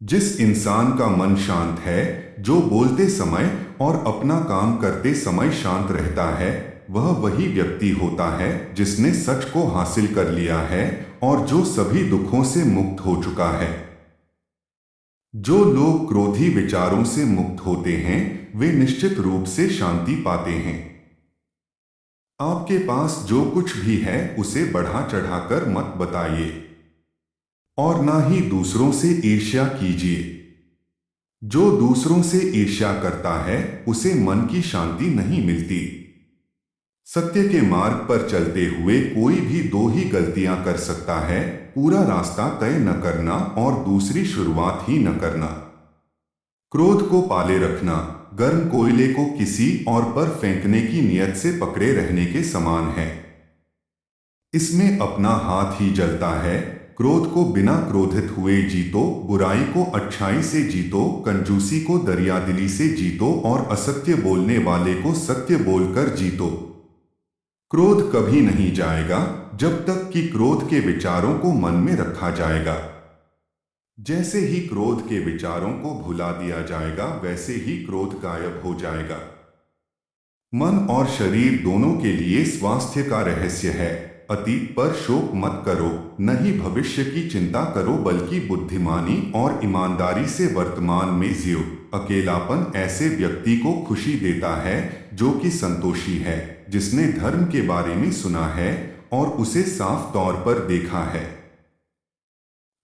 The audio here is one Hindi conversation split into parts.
जिस इंसान का मन शांत है, जो बोलते समय और अपना काम करते समय शांत रहता है, वह वही व्यक्ति होता है जिसने सच को हासिल कर लिया है और जो सभी दुखों से मुक्त हो चुका है। जो लोग क्रोधी विचारों से मुक्त होते हैं, वे निश्चित रूप से शांति पाते हैं। आपके पास जो कुछ भी है उसे बढ़ा चढ़ाकर मत बताइए और ना ही दूसरों से ईर्ष्या कीजिए। जो दूसरों से ईर्ष्या करता है उसे मन की शांति नहीं मिलती। सत्य के मार्ग पर चलते हुए कोई भी दो ही गलतियां कर सकता है: पूरा रास्ता तय न करना और दूसरी शुरुआत ही न करना। क्रोध को पाले रखना गर्म कोयले को किसी और पर फेंकने की नियत से पकड़े रहने के समान है। इसमें अपना हाथ ही जलता है। क्रोध को बिना क्रोधित हुए जीतो, बुराई को अच्छाई से जीतो, कंजूसी को दरियादिली से जीतो और असत्य बोलने वाले को सत्य बोलकर जीतो। क्रोध कभी नहीं जाएगा जब तक कि क्रोध के विचारों को मन में रखा जाएगा। जैसे ही क्रोध के विचारों को भुला दिया जाएगा, वैसे ही क्रोध गायब हो जाएगा। मन और शरीर दोनों के लिए स्वास्थ्य का रहस्य है: अतीत पर शोक मत करो, न ही भविष्य की चिंता करो, बल्कि बुद्धिमानी और ईमानदारी से वर्तमान में जियो। अकेलापन ऐसे व्यक्ति को खुशी देता है जो कि संतोषी है, जिसने धर्म के बारे में सुना है और उसे साफ तौर पर देखा है।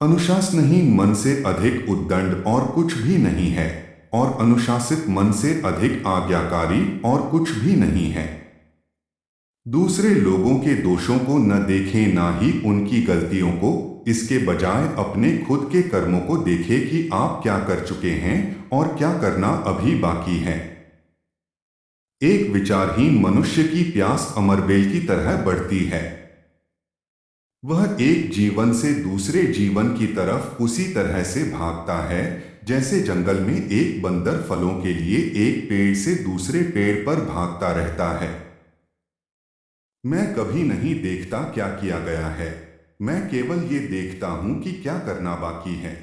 अनुशासनहीन मन से अधिक उद्दंड और कुछ भी नहीं है, और अनुशासित मन से अधिक आज्ञाकारी और कुछ भी नहीं है। दूसरे लोगों के दोषों को न देखें, ना ही उनकी गलतियों को। इसके बजाय अपने खुद के कर्मों को देखें कि आप क्या कर चुके हैं और क्या करना अभी बाकी है। एक विचारहीन मनुष्य की प्यास अमरबेल की तरह बढ़ती है। वह एक जीवन से दूसरे जीवन की तरफ उसी तरह से भागता है जैसे जंगल में एक बंदर फलों के लिए एक पेड़ से दूसरे पेड़ पर भागता रहता है। मैं कभी नहीं देखता क्या किया गया है, मैं केवल ये देखता हूं कि क्या करना बाकी है।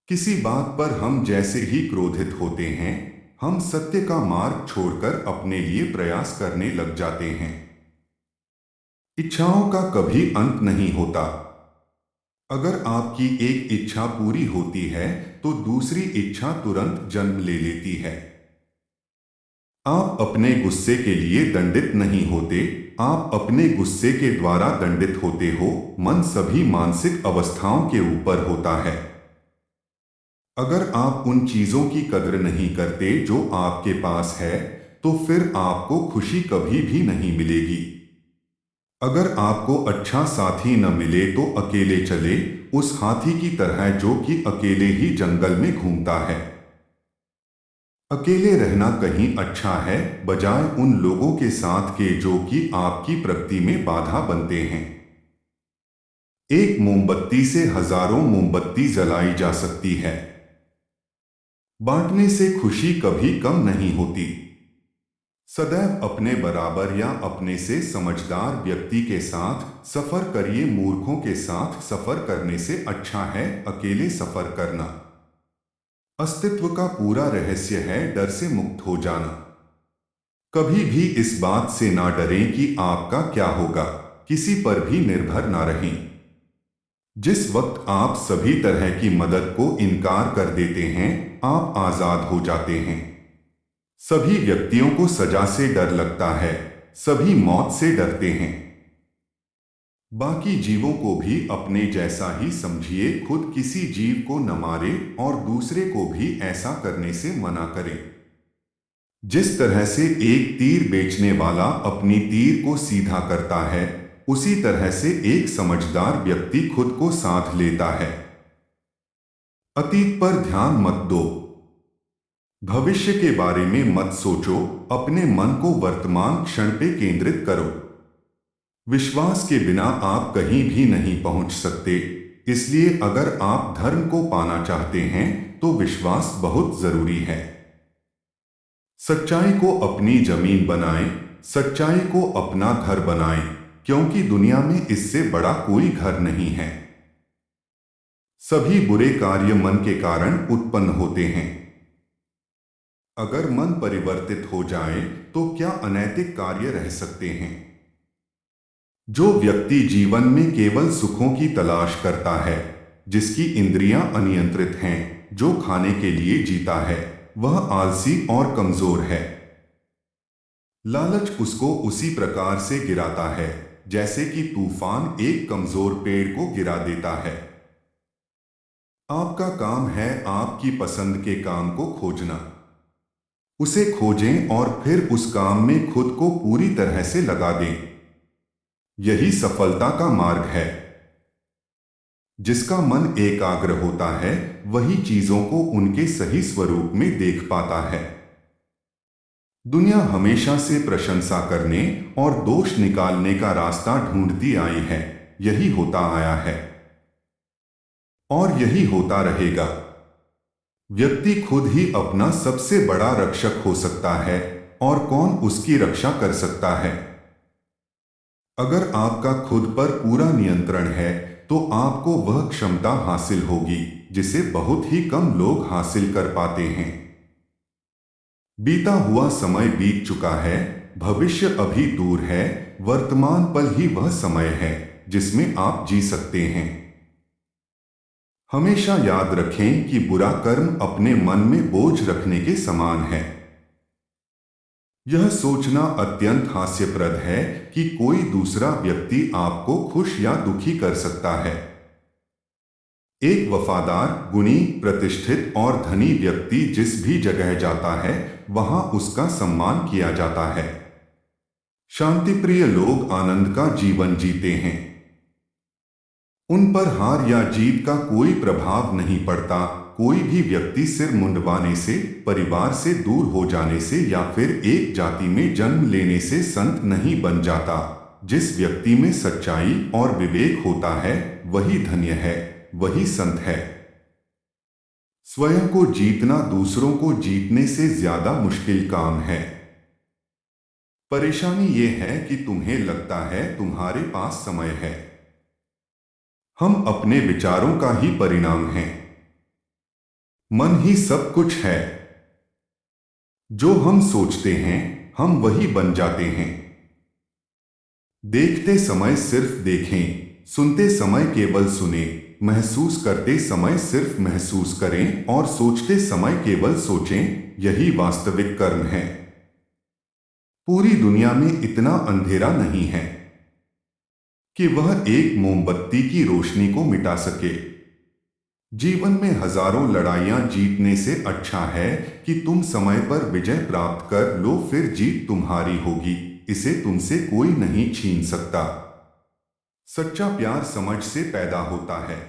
किसी बात पर हम जैसे ही क्रोधित होते हैं, हम सत्य का मार्ग छोड़कर अपने लिए प्रयास करने लग जाते हैं। इच्छाओं का कभी अंत नहीं होता। अगर आपकी एक इच्छा पूरी होती है तो दूसरी इच्छा तुरंत जन्म ले लेती है। आप अपने गुस्से के लिए दंडित नहीं होते, आप अपने गुस्से के द्वारा दंडित होते हो। मन सभी मानसिक अवस्थाओं के ऊपर होता है। अगर आप उन चीजों की कद्र नहीं करते जो आपके पास है, तो फिर आपको खुशी कभी भी नहीं मिलेगी। अगर आपको अच्छा साथी न मिले तो अकेले चले, उस हाथी की तरह जो कि अकेले ही जंगल में घूमता है। अकेले रहना कहीं अच्छा है, बजाय उन लोगों के साथ के जो कि आपकी प्रगति में बाधा बनते हैं। एक मोमबत्ती से हजारों मोमबत्ती जलाई जा सकती है। बांटने से खुशी कभी कम नहीं होती। सदैव अपने बराबर या अपने से समझदार व्यक्ति के साथ सफर करिए, मूर्खों के साथ सफर करने से अच्छा है अकेले सफर करना। अस्तित्व का पूरा रहस्य है डर से मुक्त हो जाना। कभी भी इस बात से ना डरें कि आपका क्या होगा, किसी पर भी निर्भर ना रहें। जिस वक्त आप सभी तरह की मदद को इनकार कर देते हैं, आप आजाद हो जाते हैं। सभी व्यक्तियों को सजा से डर लगता है, सभी मौत से डरते हैं। बाकी जीवों को भी अपने जैसा ही समझिए, खुद किसी जीव को न मारे और दूसरे को भी ऐसा करने से मना करें। जिस तरह से एक तीर बेचने वाला अपनी तीर को सीधा करता है, उसी तरह से एक समझदार व्यक्ति खुद को साध लेता है। अतीत पर ध्यान मत दो, भविष्य के बारे में मत सोचो, अपने मन को वर्तमान क्षण पे केंद्रित करो। विश्वास के बिना आप कहीं भी नहीं पहुंच सकते, इसलिए अगर आप धर्म को पाना चाहते हैं तो विश्वास बहुत जरूरी है। सच्चाई को अपनी जमीन बनाएं, सच्चाई को अपना घर बनाएं, क्योंकि दुनिया में इससे बड़ा कोई घर नहीं है। सभी बुरे कार्य मन के कारण उत्पन्न होते हैं। अगर मन परिवर्तित हो जाए तो क्या अनैतिक कार्य रह सकते हैं? जो व्यक्ति जीवन में केवल सुखों की तलाश करता है, जिसकी इंद्रियां अनियंत्रित हैं, जो खाने के लिए जीता है, वह आलसी और कमजोर है। लालच उसको उसी प्रकार से गिराता है जैसे कि तूफान एक कमजोर पेड़ को गिरा देता है। आपका काम है आपकी पसंद के काम को खोजना। उसे खोजें और फिर उस काम में खुद को पूरी तरह से लगा दें। यही सफलता का मार्ग है। जिसका मन एकाग्र होता है वही चीजों को उनके सही स्वरूप में देख पाता है। दुनिया हमेशा से प्रशंसा करने और दोष निकालने का रास्ता ढूंढती आई है। यही होता आया है और यही होता रहेगा। व्यक्ति खुद ही अपना सबसे बड़ा रक्षक हो सकता है और कौन उसकी रक्षा कर सकता है? अगर आपका खुद पर पूरा नियंत्रण है तो आपको वह क्षमता हासिल होगी जिसे बहुत ही कम लोग हासिल कर पाते हैं। बीता हुआ समय बीत चुका है, भविष्य अभी दूर है, वर्तमान पल ही वह समय है जिसमें आप जी सकते हैं। हमेशा याद रखें कि बुरा कर्म अपने मन में बोझ रखने के समान है। यह सोचना अत्यंत हास्यप्रद है कि कोई दूसरा व्यक्ति आपको खुश या दुखी कर सकता है। एक वफादार, गुणी, प्रतिष्ठित और धनी व्यक्ति जिस भी जगह जाता है वहां उसका सम्मान किया जाता है। शांतिप्रिय लोग आनंद का जीवन जीते हैं। उन पर हार या जीत का कोई प्रभाव नहीं पड़ता। कोई भी व्यक्ति सिर मुंडवाने से, परिवार से दूर हो जाने से या फिर एक जाति में जन्म लेने से संत नहीं बन जाता। जिस व्यक्ति में सच्चाई और विवेक होता है वही धन्य है, वही संत है। स्वयं को जीतना दूसरों को जीतने से ज्यादा मुश्किल काम है। परेशानी यह है कि तुम्हें लगता है तुम्हारे पास समय है। हम अपने विचारों का ही परिणाम हैं। मन ही सब कुछ है। जो हम सोचते हैं हम वही बन जाते हैं। देखते समय सिर्फ देखें, सुनते समय केवल सुने, महसूस करते समय सिर्फ महसूस करें और सोचते समय केवल सोचें, यही वास्तविक कर्म है। पूरी दुनिया में इतना अंधेरा नहीं है कि वह एक मोमबत्ती की रोशनी को मिटा सके। जीवन में हजारों लड़ाइयां जीतने से अच्छा है कि तुम समय पर विजय प्राप्त कर लो, फिर जीत तुम्हारी होगी। इसे तुमसे कोई नहीं छीन सकता। सच्चा प्यार समझ से पैदा होता है।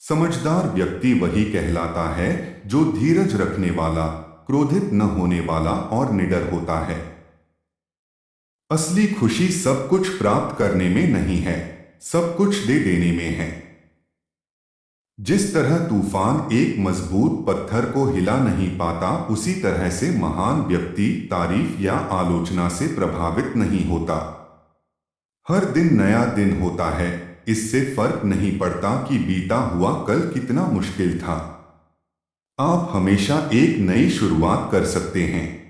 समझदार व्यक्ति वही कहलाता है जो धीरज रखने वाला, क्रोधित न होने वाला और निडर होता है। असली खुशी सब कुछ प्राप्त करने में नहीं है, सब कुछ दे देने में है। जिस तरह तूफान एक मजबूत पत्थर को हिला नहीं पाता, उसी तरह से महान व्यक्ति तारीफ या आलोचना से प्रभावित नहीं होता। हर दिन नया दिन होता है, इससे फर्क नहीं पड़ता कि बीता हुआ कल कितना मुश्किल था। आप हमेशा एक नई शुरुआत कर सकते हैं।